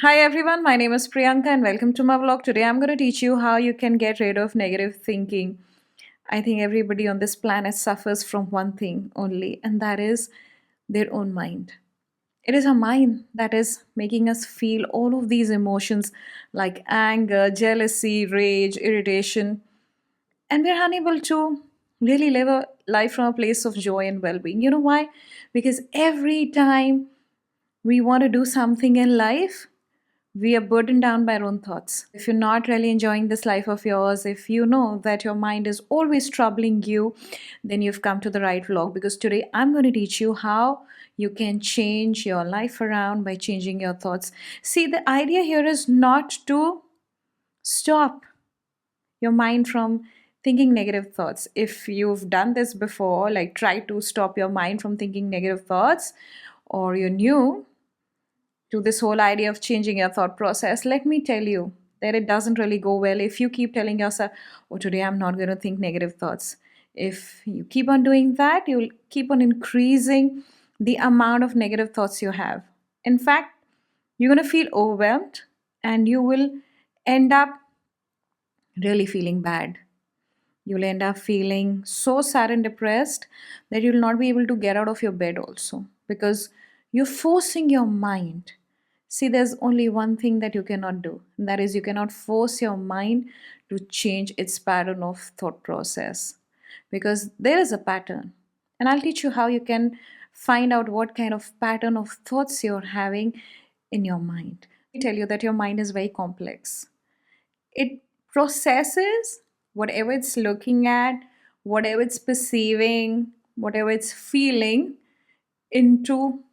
Hi everyone, my name is Priyanka and welcome to my vlog. Today I'm going to teach you how you can get rid of negative thinking. I think everybody on this planet suffers from one thing only, and that is their own mind. It is our mind that is making us feel all of these emotions like anger, jealousy, rage, irritation, and we're unable to really live a life from a place of joy and well being. You know why? Because every time we want to do something in life, we are burdened down by our own thoughts. If you're not really enjoying this life of yours, if you know that your mind is always troubling you, then you've come to the right vlog because today I'm going to teach you how you can change your life around by changing your thoughts. See, the idea here is not to stop your mind from thinking negative thoughts. If you've done this before, like try to stop your mind from thinking negative thoughts, or you're new to this whole idea of changing your thought process, let me tell you that it doesn't really go well if you keep telling yourself, oh, today I'm not going to think negative thoughts. If you keep on doing that, you'll keep on increasing the amount of negative thoughts you have. In fact, you're going to feel overwhelmed and you will end up really feeling bad. You'll end up feeling so sad and depressed that you'll not be able to get out of your bed also because you're forcing your mind. See, there's only one thing that you cannot do, and that is you cannot force your mind to change its pattern of thought process because there is a pattern. And I'll teach you how you can find out what kind of pattern of thoughts you're having in your mind. Let me tell you that your mind is very complex. It processes whatever it's looking at, whatever it's perceiving, whatever it's feeling into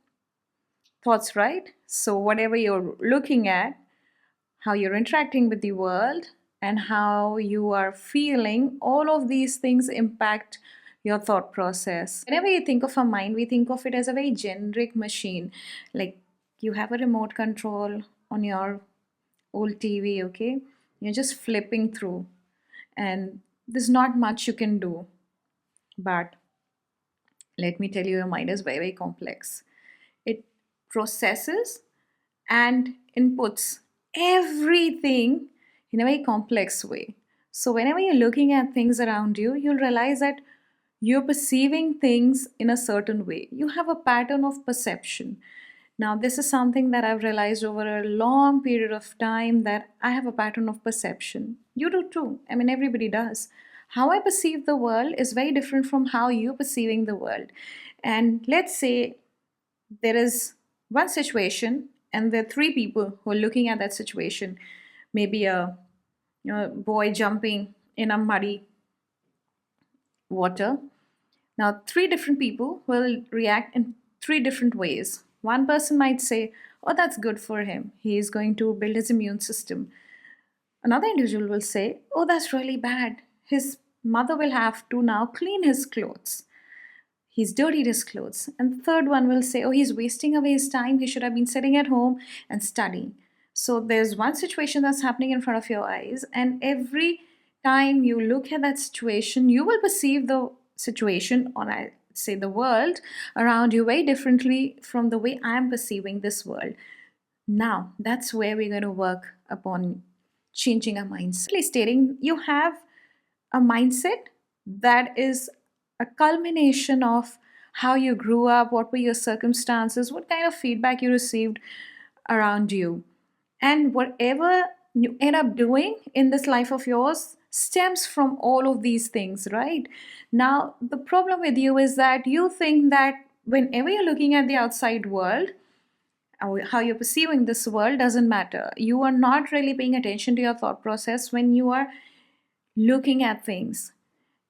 thoughts, right? So, whatever you're looking at, how you're interacting with the world, and how you are feeling, all of these things impact your thought process. Whenever you think of a mind, we think of it as a very generic machine. Like you have a remote control on your old TV, okay? You're just flipping through, and there's not much you can do. But let me tell you, your mind is very, very complex. It processes and inputs everything in a very complex way. So, whenever you're looking at things around you, you'll realize that you're perceiving things in a certain way. You have a pattern of perception. Now, this is something that I've realized over a long period of time that I have a pattern of perception. You do too. I mean, everybody does. How I perceive the world is very different from how you're perceiving the world. And let's say there is one situation and there are three people who are looking at that situation. Maybe a boy jumping in a muddy water. Now, three different people will react in three different ways. One person might say, oh, that's good for him. He is going to build his immune system. Another individual will say, oh, that's really bad. His mother will have to now clean his clothes. He's dirtied his clothes. And the third one will say, oh, he's wasting away his time. He should have been sitting at home and studying. So there's one situation that's happening in front of your eyes, and every time you look at that situation, you will perceive the situation, or I say the world around you, very differently from the way I'm perceiving this world. Now, that's where we're going to work upon changing our mindset. Simply stating, you have a mindset that is a culmination of how you grew up, what were your circumstances, what kind of feedback you received around you. And whatever you end up doing in this life of yours stems from all of these things, right? Now, the problem with you is that you think that whenever you're looking at the outside world, how you're perceiving this world doesn't matter. You are not really paying attention to your thought process when you are looking at things.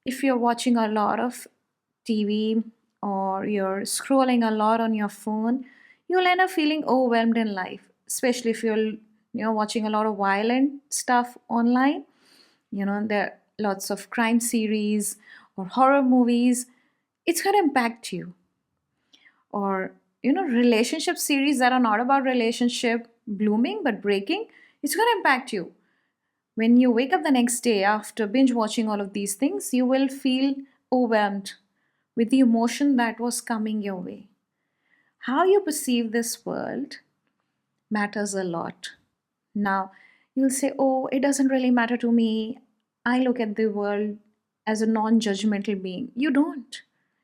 If you're watching a lot of TV or you're scrolling a lot on your phone, you'll end up feeling overwhelmed in life, especially if you're watching a lot of violent stuff online. There are lots of crime series or horror movies. It's going to impact you. Or relationship series that are not about relationship blooming but breaking, it's going to impact you. When you wake up the next day after binge watching all of these things, you will feel overwhelmed with the emotion that was coming your way. How you perceive this world matters a lot. Now, you'll say, oh, it doesn't really matter to me. I look at the world as a non judgmental being. You don't.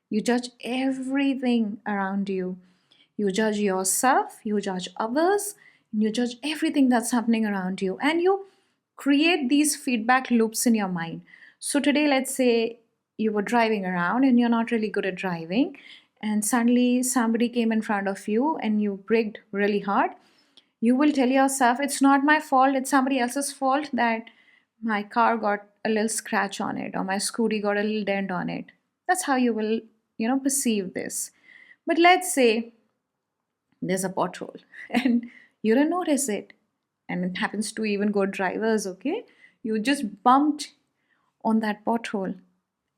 You judge everything around you. You judge yourself, you judge others, you judge everything that's happening around you, and you create these feedback loops in your mind. So, today, let's say you were driving around and you're not really good at driving, and suddenly somebody came in front of you and you braked really hard. You will tell yourself, it's not my fault, it's somebody else's fault that my car got a little scratch on it or my scooty got a little dent on it. That's how you will, perceive this. But let's say there's a pothole and you don't notice it, and it happens to even good drivers. Okay, you just bumped on that pothole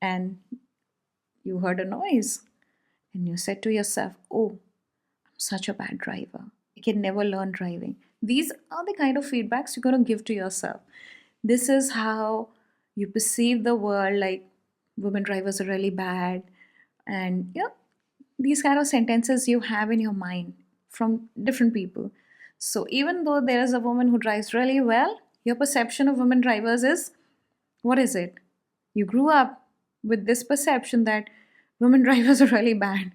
and you heard a noise and you said to yourself, oh, I'm such a bad driver, I can never learn driving. These are the kind of feedbacks you're going to give to yourself. This is how you perceive the world, like women drivers are really bad. And these kind of sentences you have in your mind from different people. So even though there is a woman who drives really well, your perception of women drivers is, what is it? You grew up with this perception that women drivers are really bad,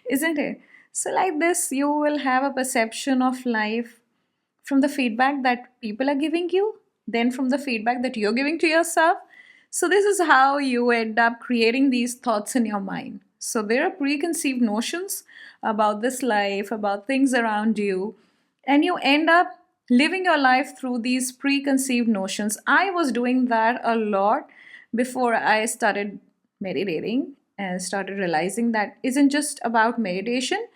isn't it? So, like this, you will have a perception of life from the feedback that people are giving you, then from the feedback that you're giving to yourself. So, this is how you end up creating these thoughts in your mind. So, there are preconceived notions about this life, about things around you, and you end up living your life through these preconceived notions. I was doing that a lot before I started meditating and started realizing that isn't just about meditation,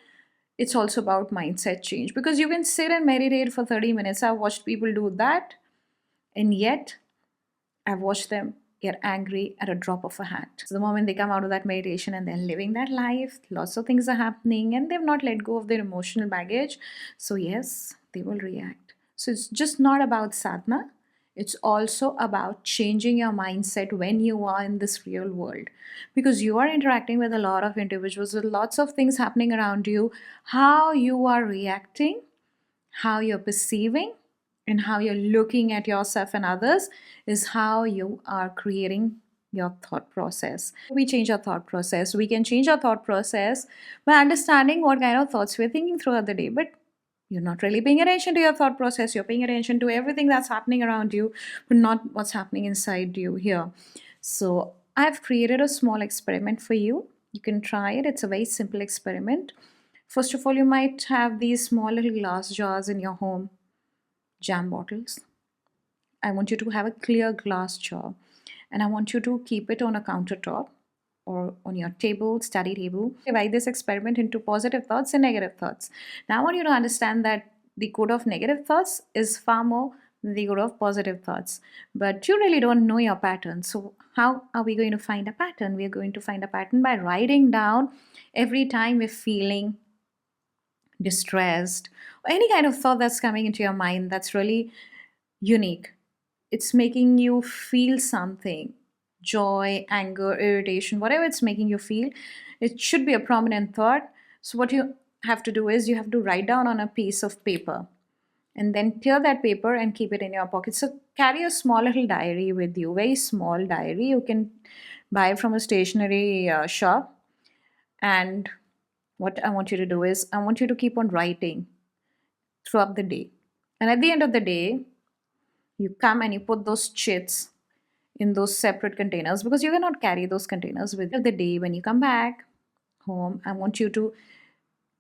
it's also about mindset change, because you can sit and meditate for 30 minutes. I've watched people do that, and yet I've watched them get angry at a drop of a hat. So the moment they come out of that meditation and they're living that life, lots of things are happening and they've not let go of their emotional baggage. So, yes, they will react. So, it's just not about sadhana. It's also about changing your mindset when you are in this real world, because you are interacting with a lot of individuals with lots of things happening around you. How you are reacting, how you're perceiving, and how you're looking at yourself and others is how you are creating your thought process. We change our thought process. We can change our thought process by understanding what kind of thoughts we're thinking throughout the day. But you're not really paying attention to your thought process. You're paying attention to everything that's happening around you, but not what's happening inside you here. So, I've created a small experiment for you. You can try it. It's a very simple experiment. First of all, you might have these small little glass jars in your home, jam bottles. I want you to have a clear glass jar and I want you to keep it on a countertop or on your table, study table. Divide this experiment into positive thoughts and negative thoughts. Now, I want you to understand that the code of negative thoughts is far more than the code of positive thoughts. But you really don't know your pattern. So, how are we going to find a pattern? We are going to find a pattern by writing down every time we're feeling distressed or any kind of thought that's coming into your mind that's really unique. It's making you feel something, joy, anger, irritation, whatever it's making you feel. It should be a prominent thought. So, what you have to do is you have to write down on a piece of paper and then tear that paper and keep it in your pocket. So, carry a small little diary with you, very small diary. You can buy from a stationery shop. And what I want you to do is, I want you to keep on writing throughout the day. And at the end of the day, you come and you put those chits in those separate containers, because you cannot carry those containers with you. The day when you come back home, I want you to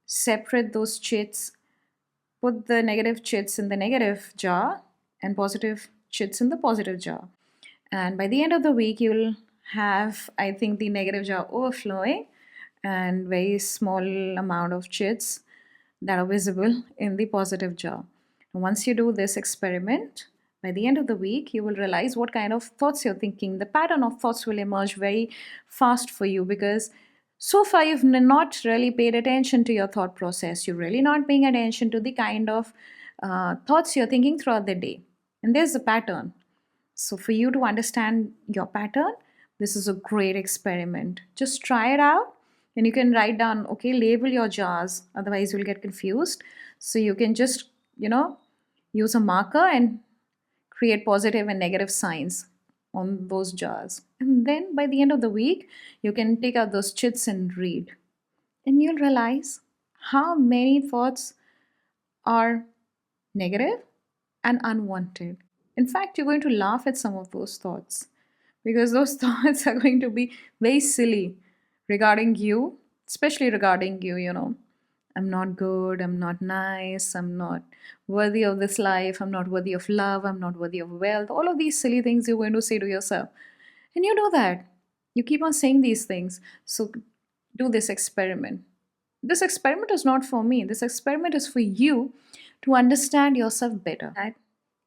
separate those chits, put the negative chits in the negative jar and positive chits in the positive jar. And by the end of the week, you'll have, I think, the negative jar overflowing and very small amount of chits that are visible in the positive jar. And once you do this experiment, by the end of the week, you will realize what kind of thoughts you're thinking. The pattern of thoughts will emerge very fast for you, because so far you've not really paid attention to your thought process. You're really not paying attention to the kind of thoughts you're thinking throughout the day. And there's a pattern. So, for you to understand your pattern, this is a great experiment. Just try it out. And you can write down, okay, label your jars, otherwise you'll get confused. So you can just, you know, use a marker and create positive and negative signs on those jars. And then by the end of the week, you can take out those chits and read. And you'll realize how many thoughts are negative and unwanted. In fact, you're going to laugh at some of those thoughts because those thoughts are going to be very silly regarding you, especially regarding you, you know. I'm not good, I'm not nice, I'm not worthy of this life, I'm not worthy of love, I'm not worthy of wealth. All of these silly things you're going to say to yourself. And you know that. You keep on saying these things. So do this experiment. This experiment is not for me. This experiment is for you to understand yourself better. Right?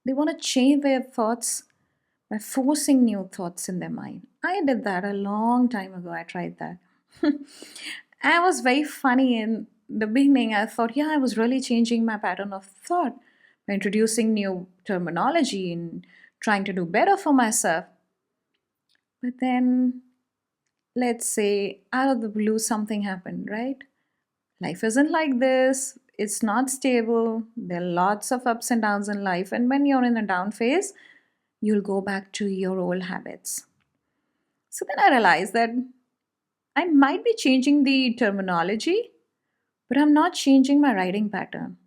They want to change their thoughts by forcing new thoughts in their mind. I did that a long time ago. I tried that. I was very funny in the beginning. I thought, yeah, I was really changing my pattern of thought by introducing new terminology and trying to do better for myself. But then, let's say, out of the blue, something happened, right? Life isn't like this. It's not stable. There are lots of ups and downs in life. And when you're in a down phase, you'll go back to your old habits. So then I realized that I might be changing the terminology, but I'm not changing my writing pattern.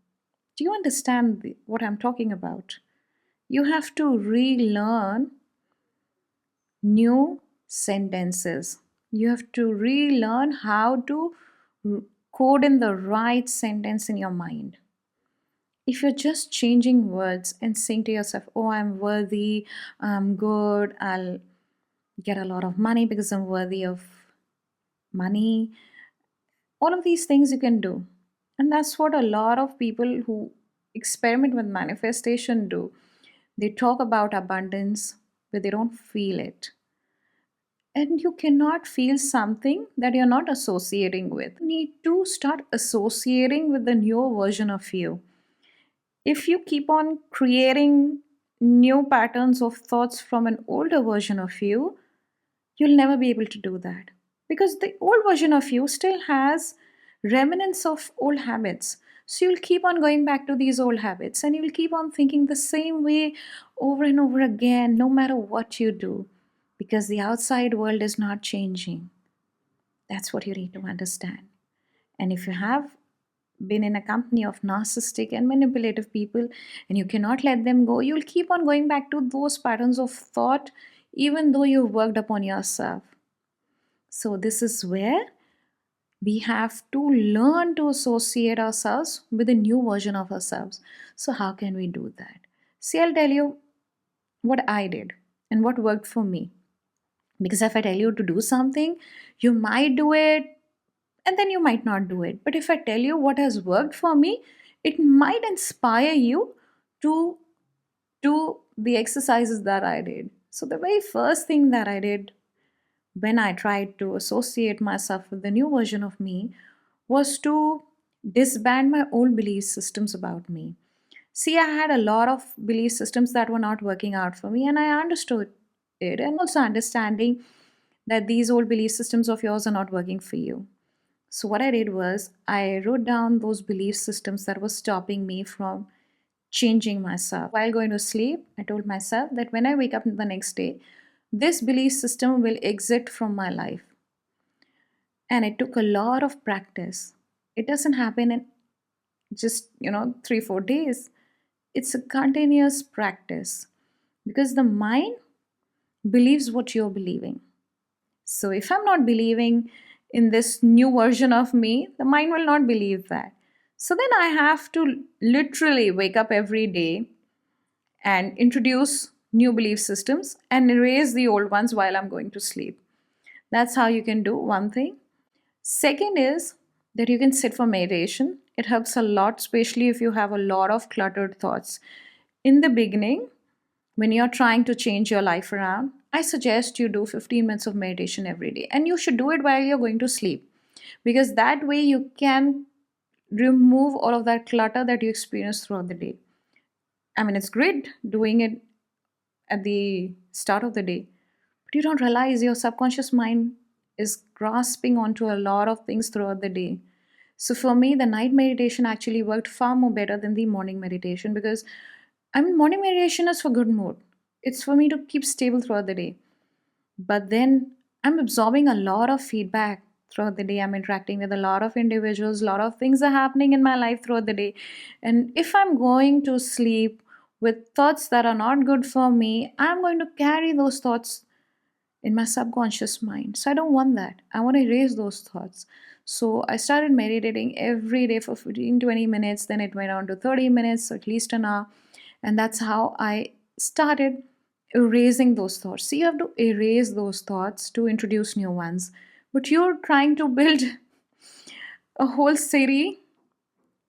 Do you understand what I'm talking about? You have to relearn new sentences. You have to relearn how to code in the right sentence in your mind. If you're just changing words and saying to yourself, oh, I'm worthy, I'm good, I'll get a lot of money because I'm worthy of money, all of these things you can do. And that's what a lot of people who experiment with manifestation do. They talk about abundance, but they don't feel it. And you cannot feel something that you're not associating with. You need to start associating with the newer version of you. If you keep on creating new patterns of thoughts from an older version of you, you'll never be able to do that because the old version of you still has remnants of old habits. So you'll keep on going back to these old habits and you'll keep on thinking the same way over and over again, no matter what you do, because the outside world is not changing. That's what you need to understand. And if you have been in a company of narcissistic and manipulative people and you cannot let them go, you'll keep on going back to those patterns of thought even though you've worked upon yourself. So, this is where we have to learn to associate ourselves with a new version of ourselves. So, how can we do that? See, I'll tell you what I did and what worked for me. Because if I tell you to do something, you might do it and then you might not do it. But if I tell you what has worked for me, it might inspire you to do the exercises that I did. So, the very first thing that I did when I tried to associate myself with the new version of me was to disband my old belief systems about me. See, I had a lot of belief systems that were not working out for me, and I understood it, and also understanding that these old belief systems of yours are not working for you. So, what I did was I wrote down those belief systems that were stopping me from changing myself. While going to sleep, I told myself that when I wake up the next day, this belief system will exit from my life. And it took a lot of practice. It doesn't happen in just, 3, 4 days. It's a continuous practice because the mind believes what you're believing. So if I'm not believing in this new version of me, the mind will not believe that. So then I have to literally wake up every day and introduce new belief systems and erase the old ones while I'm going to sleep. That's how you can do one thing. Second is that you can sit for meditation. It helps a lot, especially if you have a lot of cluttered thoughts. In the beginning, when you're trying to change your life around, I suggest you do 15 minutes of meditation every day. And you should do it while you're going to sleep because that way you can remove all of that clutter that you experience throughout the day. I mean, it's great doing it at the start of the day, but you don't realize your subconscious mind is grasping onto a lot of things throughout the day. So for me, the night meditation actually worked far more better than the morning meditation because I mean, morning meditation is for good mood. It's for me to keep stable throughout the day. But then I'm absorbing a lot of feedback throughout the day. I'm interacting with a lot of individuals, a lot of things are happening in my life throughout the day. And if I'm going to sleep with thoughts that are not good for me, I'm going to carry those thoughts in my subconscious mind. So I don't want that. I want to erase those thoughts. So I started meditating every day for 15, 20 minutes. Then it went on to 30 minutes, so at least an hour. And that's how I started erasing those thoughts. So you have to erase those thoughts to introduce new ones. But you're trying to build a whole city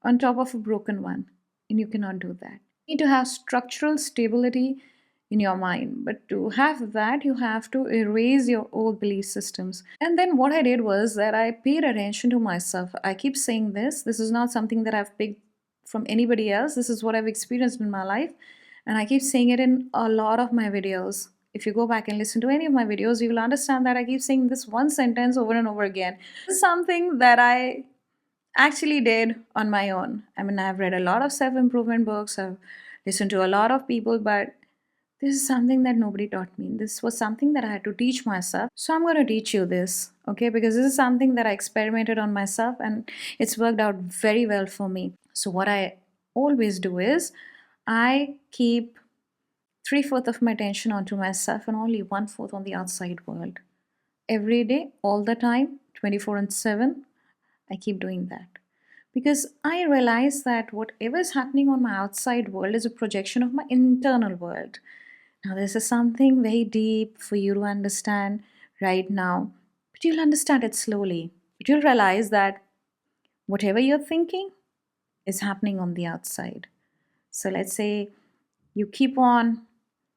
on top of a broken one, and you cannot do that. You need to have structural stability in your mind, but to have that, you have to erase your old belief systems. And then what I did was that I paid attention to myself. I keep saying this is not something that I've picked from anybody else, this is what I've experienced in my life, and I keep saying it in a lot of my videos. If you go back and listen to any of my videos, you will understand that I keep saying this one sentence over and over again. This is something that I actually did on my own. I mean, I've read a lot of self improvement books, I've listened to a lot of people, but this is something that nobody taught me. This was something that I had to teach myself. So I'm going to teach you this, okay? Because this is something that I experimented on myself and it's worked out very well for me. So, what I always do is I keep three-fourths of my attention onto myself and only one-fourth on the outside world. Every day, all the time, 24 and 7, I keep doing that. Because I realize that whatever is happening on my outside world is a projection of my internal world. Now, this is something very deep for you to understand right now, but you'll understand it slowly. But you'll realize that whatever you're thinking is happening on the outside. So, let's say you keep on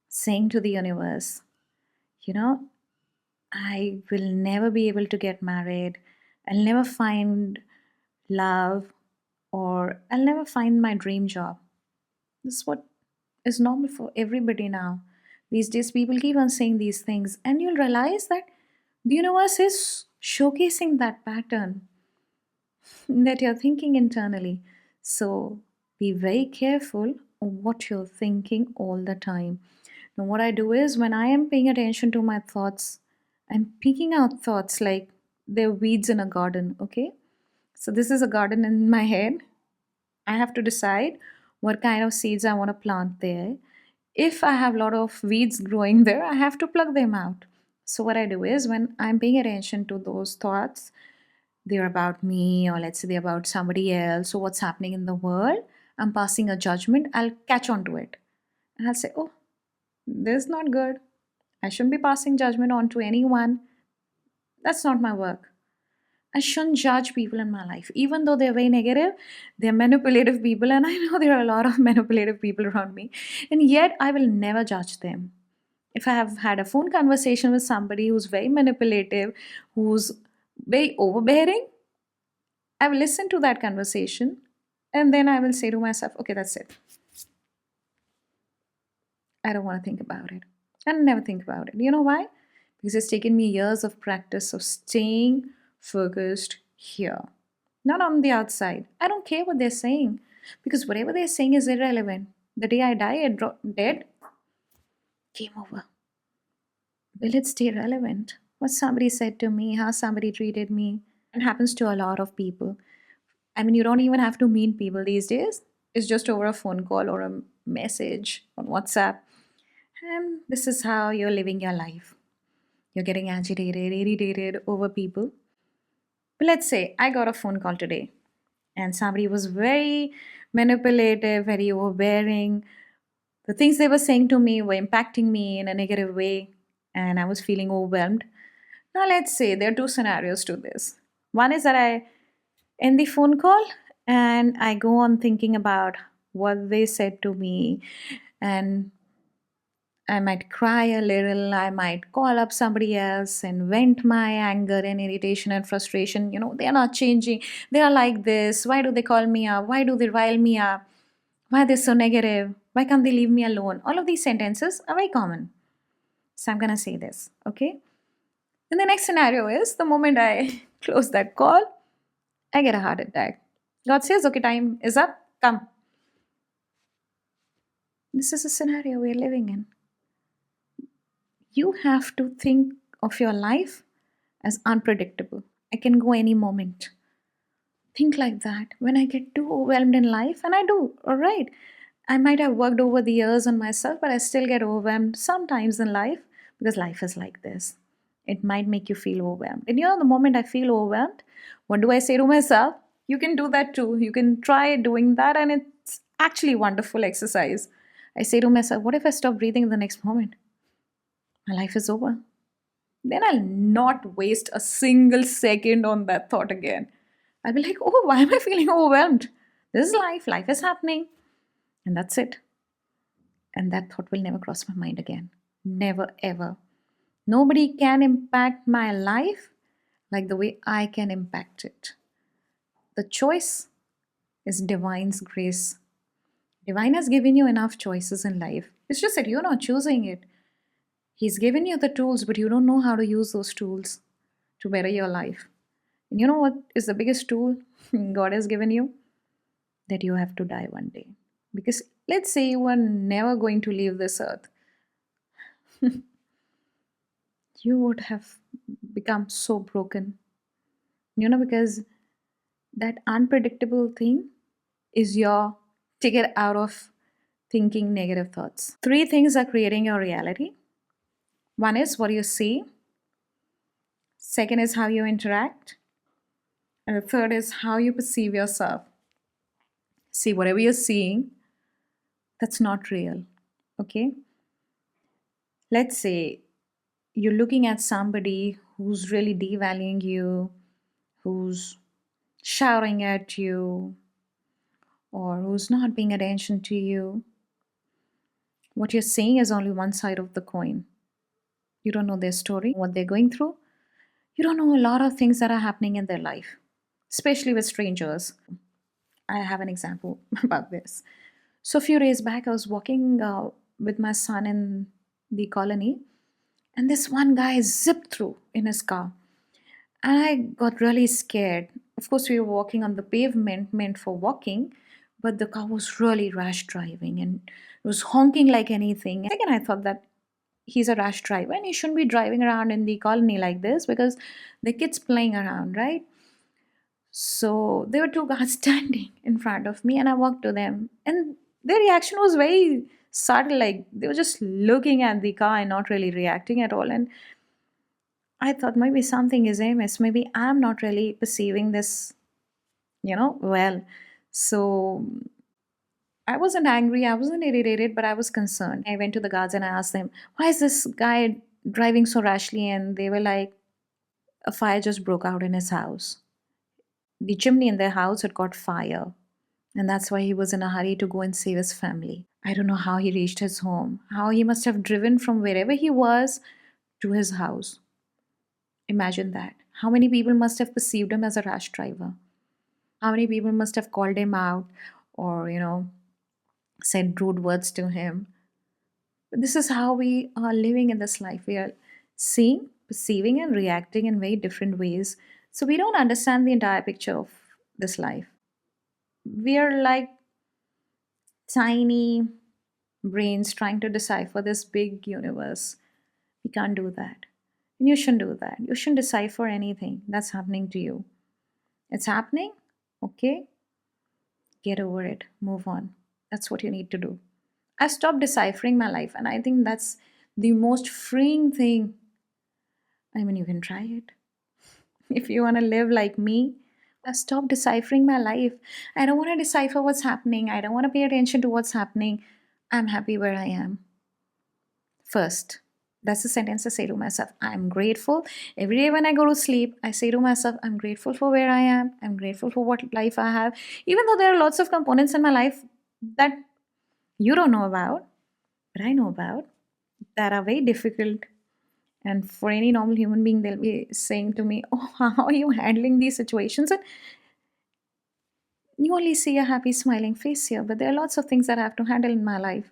saying to the universe, you know, I will never be able to get married, I'll never find love, or I'll never find my dream job. This is what is normal for everybody now. These days, people keep on saying these things, and you'll realize that the universe is showcasing that pattern that you're thinking internally. So be very careful of what you're thinking all the time. Now, what I do is when I am paying attention to my thoughts, I'm picking out thoughts like they're weeds in a garden, okay? So, this is a garden in my head. I have to decide what kind of seeds I want to plant there. If I have a lot of weeds growing there, I have to pluck them out. So, what I do is when I'm paying attention to those thoughts, they're about me, or let's say they're about somebody else, or what's happening in the world, I'm passing a judgment, I'll catch on to it. And I'll say, oh, this is not good. I shouldn't be passing judgment on to anyone. That's not my work. I shouldn't judge people in my life, even though they're very negative. They're manipulative people, and I know there are a lot of manipulative people around me, and yet I will never judge them. If I have had a phone conversation with somebody who's very manipulative, who's very overbearing, I will listen to that conversation and then I will say to myself, okay, that's it. I don't want to think about it. I'll never think about it. You know why? Because it's taken me years of practice of staying focused here, not on the outside. I don't care what they're saying because whatever they're saying is irrelevant. The day I die, dead, game over. Will it stay relevant? What somebody said to me, how somebody treated me, it happens to a lot of people. I mean, you don't even have to meet people these days. It's just over a phone call or a message on WhatsApp. And this is how you're living your life. You're getting agitated, irritated over people. But let's say I got a phone call today and somebody was very manipulative, very overbearing. The things they were saying to me were impacting me in a negative way, and I was feeling overwhelmed. Now, let's say there are two scenarios to this. One is that I end the phone call and I go on thinking about what they said to me, and I might cry a little, I might call up somebody else and vent my anger and irritation and frustration. You know, they are not changing. They are like this. Why do they call me up? Why do they rile me up? Why are they so negative? Why can't they leave me alone? All of these sentences are very common. So I'm going to say this, okay? And the next scenario is the moment I close that call, I get a heart attack. God says, okay, time is up, come. This is a scenario we're living in. You have to think of your life as unpredictable. I can go any moment. Think like that. When I get too overwhelmed in life, and I do, all right, I might have worked over the years on myself, but I still get overwhelmed sometimes in life because life is like this. It might make you feel overwhelmed. And the moment I feel overwhelmed, what do I say to myself? You can do that too. You can try doing that, and it's actually wonderful exercise. I say to myself, what if I stop breathing in the next moment? My life is over. Then I'll not waste a single second on that thought again. I'll be like, oh, why am I feeling overwhelmed? This is life. Life is happening. And that's it. And that thought will never cross my mind again. Never, ever. Nobody can impact my life like the way I can impact it. The choice is divine's grace. Divine has given you enough choices in life. It's just that you're not choosing it. He's given you the tools, but you don't know how to use those tools to better your life. And you know what is the biggest tool God has given you? That you have to die one day. Because let's say you are never going to leave this earth, you would have become so broken. Because that unpredictable thing is your ticket out of thinking negative thoughts. Three things are creating your reality. One is what you see, second is how you interact, and the third is how you perceive yourself. See, whatever you're seeing, that's not real. Okay? Let's say you're looking at somebody who's really devaluing you, who's shouting at you, or who's not paying attention to you. What you're seeing is only one side of the coin. You don't know their story, what they're going through. You don't know a lot of things that are happening in their life, especially with strangers. I have an example about this. So, a few days back, I was walking with my son in the colony, and this one guy zipped through in his car. And I got really scared. Of course, we were walking on the pavement meant for walking, but the car was really rash driving and it was honking like anything. Again, I thought that he's a rash driver and he shouldn't be driving around in the colony like this because the kids playing around, right? So there were two guys standing in front of me, and I walked to them, and their reaction was very subtle. Like they were just looking at the car and not really reacting at all. And I thought maybe something is amiss. Maybe I'm not really perceiving this, well. So I wasn't angry, I wasn't irritated, but I was concerned. I went to the guards and I asked them, why is this guy driving so rashly? And they were like, a fire just broke out in his house. The chimney in their house had caught fire, and that's why he was in a hurry to go and save his family. I don't know how he reached his home, how he must have driven from wherever he was to his house. Imagine that. How many people must have perceived him as a rash driver? How many people must have called him out or, said rude words to him? But this is how we are living in this life. We are seeing, perceiving, and reacting in very different ways. So we don't understand the entire picture of this life. We are like tiny brains trying to decipher this big universe. We can't do that. And you shouldn't do that. You shouldn't decipher anything that's happening to you. It's happening, okay? Get over it. Move on. That's what you need to do. I stopped deciphering my life, and I think that's the most freeing thing. I mean, you can try it. If you want to live like me, I stopped deciphering my life. I don't want to decipher what's happening. I don't want to pay attention to what's happening. I'm happy where I am. First, that's the sentence I say to myself. I'm grateful. Every day when I go to sleep, I say to myself, I'm grateful for where I am. I'm grateful for what life I have. Even though there are lots of components in my life that you don't know about, but I know about, that are very difficult. And for any normal human being, they'll be saying to me, oh, how are you handling these situations? And you only see a happy, smiling face here, but there are lots of things that I have to handle in my life.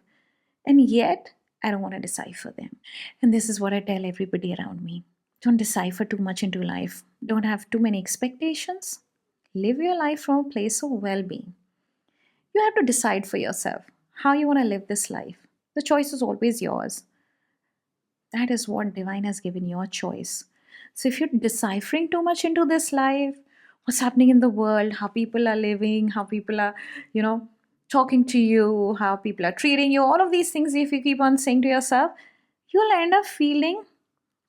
And yet, I don't want to decipher them. And this is what I tell everybody around me. Don't decipher too much into life. Don't have too many expectations. Live your life from a place of well being. You have to decide for yourself how you want to live this life. The choice is always yours. That is what divine has given your choice. So if you're deciphering too much into this life, what's happening in the world, how people are living, how people are, you know, talking to you, how people are treating you, all of these things, if you keep on saying to yourself, you'll end up feeling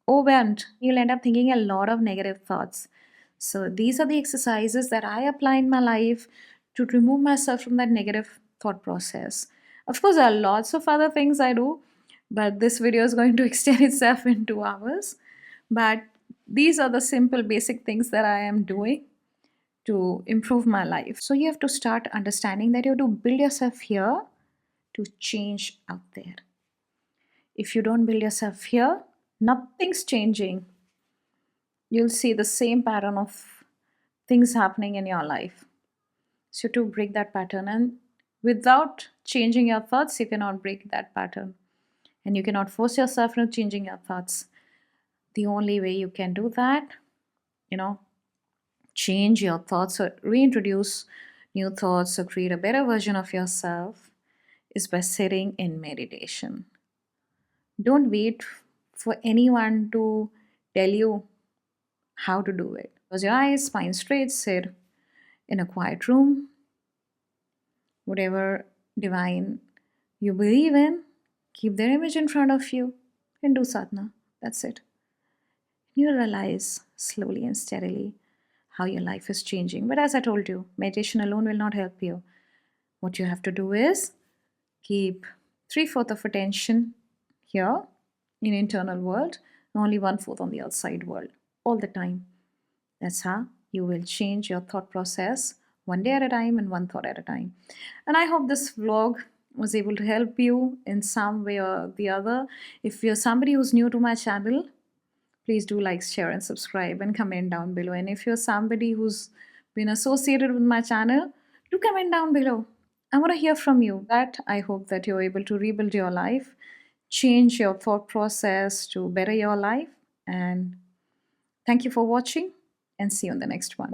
overwhelmed. You'll end up thinking a lot of negative thoughts. So these are the exercises that I apply in my life to remove myself from that negative thought process. Of course, there are lots of other things I do, but this video is going to extend itself in 2 hours. But these are the simple basic things that I am doing to improve my life. So you have to start understanding that you have to build yourself here to change out there. If you don't build yourself here, nothing's changing. You'll see the same pattern of things happening in your life. So to break that pattern, and without changing your thoughts, you cannot break that pattern. And you cannot force yourself into changing your thoughts. The only way you can do that, you know, change your thoughts or reintroduce new thoughts or create a better version of yourself is by sitting in meditation. Don't wait for anyone to tell you how to do it. Close your eyes, spine straight, sit in a quiet room, whatever divine you believe in, keep their image in front of you and do sadhana. That's it. You'll realize slowly and steadily how your life is changing. But as I told you, meditation alone will not help you. What you have to do is keep three-fourths of attention here in internal world, and only one-fourth on the outside world all the time. That's how you will change your thought process one day at a time and one thought at a time. And I hope this vlog was able to help you in some way or the other. If you're somebody who's new to my channel, please do like, share, and subscribe and comment down below. And if you're somebody who's been associated with my channel, do comment down below. I want to hear from you. That I hope that you're able to rebuild your life, change your thought process to better your life. And thank you for watching and see you on the next one.